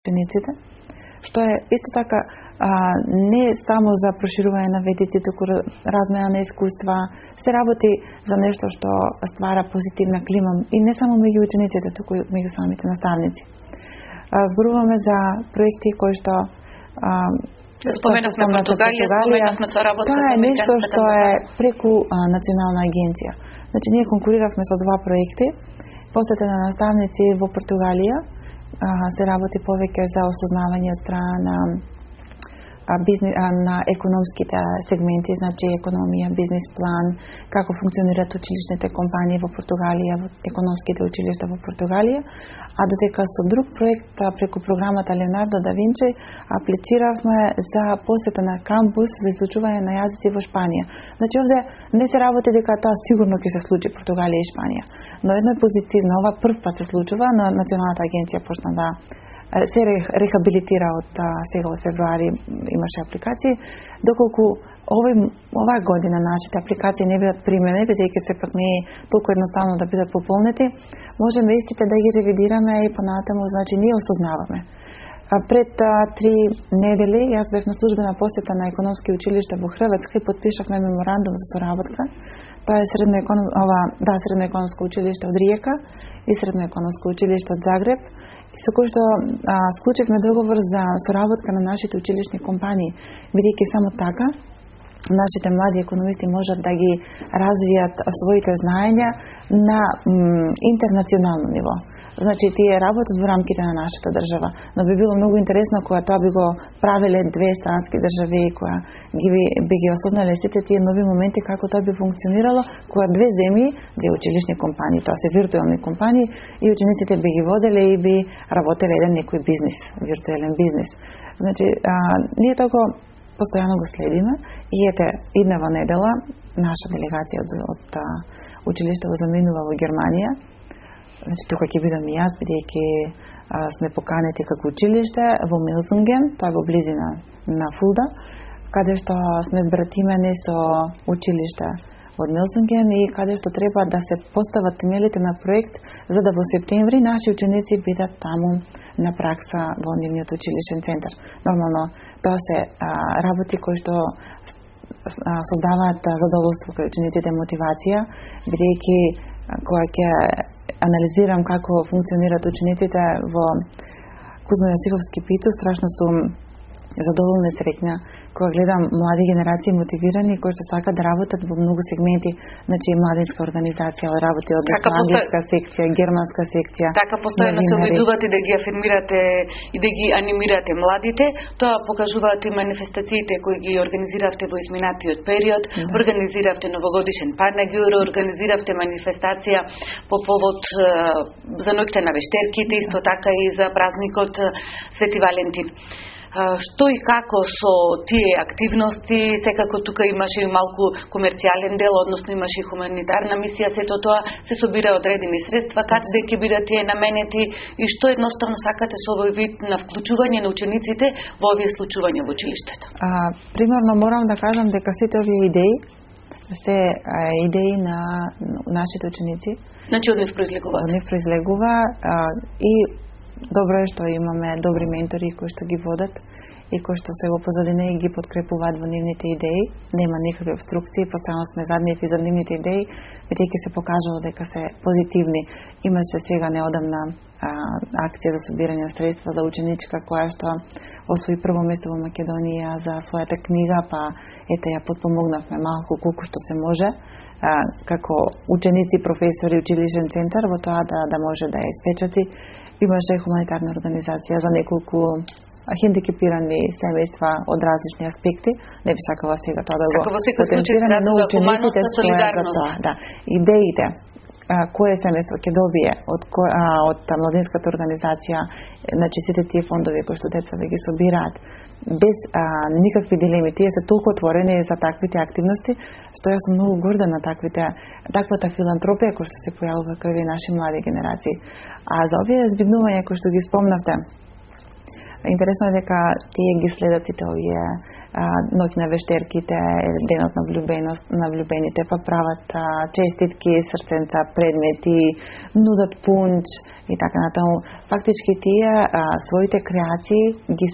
учениците, што е исто така не само за проширување на ведици, туку размена на искуства, се работи за нешто што ствара позитивна клима и не само меѓу учениците, туку и меѓу самите наставници. Зборуваме за проекти кои што споменавме Португалија, споменавме соработка со американската. Тоа е нешто што е преку национална агенција. Значи ние конкуриравме со два проекти. Посета на наставници во Португалија се работи повеќе за осознавање од страна на економските сегменти, значи економија, бизнис план, како функционираат училишните компании во Португалија, во економските училишта во Португалија, а додека со друг проект преку програмата Леонардо да Винчи аплициравме за посета на кампус за изучување на јазици во Шпанија. Значи овде не се работи дека тоа сигурно ќе се случи Португалија и Шпанија, но едно е позитивно, ова прв пат се случува, но националната агенција почна да се рехабилитира од сега од февруари имаше апликации, доколку оваа година нашите апликации не бидат примени, бидејќи сепак не е толку едноставно да бидат пополнети, можеме истите да ги ревидираме и понатаму, значи ние осознаваме. Пред 3 недели јас бев на службена посета на економски училишта во Хрватска и потпишавме меморандум за соработка. Тоа е средно економско училиште од Риека и средно економско училиште од Загреб, со кој што склучивме договор за соработка на нашите училишни компании, бидејќи само така нашите млади економисти можат да ги развијат своите знаења на интернационално ниво. Значи тие работат во рамките на нашата држава, но би било многу интересно кога тоа би го правеле две странски држави и кога би ги осознале сите тие нови моменти како тоа би функционирало кога две земји, две училишни компании, тоа се виртуелни компании и учениците би ги воделе и би работеле еден некој бизнис, виртуелен бизнис. Значи ние тоа го постојано го следиме и ете иднава недела наша делегација од училиште го заминува во Германија. Значи тука ќе бидам и јас, бидејќи сме поканети како училиште во Милзунген, тоа е во близина на Фулда, каде што сме збратимени со училиште од Милзунген и каде што треба да се постават темелите на проект за да во септември наши ученици бидат таму на пракса во нивниот училишен центар. Нормално тоа се работи кои што создаваат задоволство кај учениците, мотивација, бидејќи кога ќе анализирам како функционираат учениците во Кузма Јосифовски ПИТУ, страшно сум задоволна и среќна кога гледам млади генерации мотивирани кои што сакаат да работат во многу сегменти, значи младинска организација, работи од англиска секција, германска секција. Така постојано се обидувате да ги афирмирате и да ги анимирате младите, тоа покажуваат и манифестациите кои ги организиравте во изминатиот период, организиравте новогодишен панегир, организиравте манифестација по повод за ноќта на вештерките, исто така и за празникот Свети Валентин. Што и како со тие активности, секако тука имаше и малку комерцијален дел, односно имаше и хуманитарна мисија, сето тоа се собира одредени средства, каде ќе бидат тие наменети и што едноставно сакате со овој вид на вклучување на учениците во овие случувања во училиштето? Примерно морам да кажам дека сите овие идеи се идеи на нашите ученици. Значи од нив произлегува. Од нив произлегува и добро е што имаме добри ментори кои што ги водат и кои што се во позадина и ги подкрепуваат во нивните идеи. Нема никакви обструкции, постојано сме зад нив и зад нивните идеи, бидејќи се покажало дека се позитивни. Имаше сега неодамна акција за собирање на средства за ученичка која што освои прво место во Македонија за својата книга, па ете ја подпомогнавме малку колку што се може како ученици, професори, училишен центар во тоа да може да ја испечати. Имаше хуманитарна организација за неколку хендикепирани семејства од различни аспекти. Не би сакала сега тоа да го потенцираме, но учениците стојат за тоа. Да. Идеите кое семејство ќе добие од младинската организација, значи сите тие фондови кои што децата ги собираат, без никакви дилеми. Тие се толку отворени за таквите активности, што јас сум многу горда на таквата филантропија која што се појавува кај овие наши млади генерации. А за овие збигнувања кои што ги спомнавте, интересно е дека тие ги следат сите овие ноќ на вештерките, денот на влюбените, па прават честитки, срценца, предмети, нудат пунч и така натаму. Фактички тие своите креации ги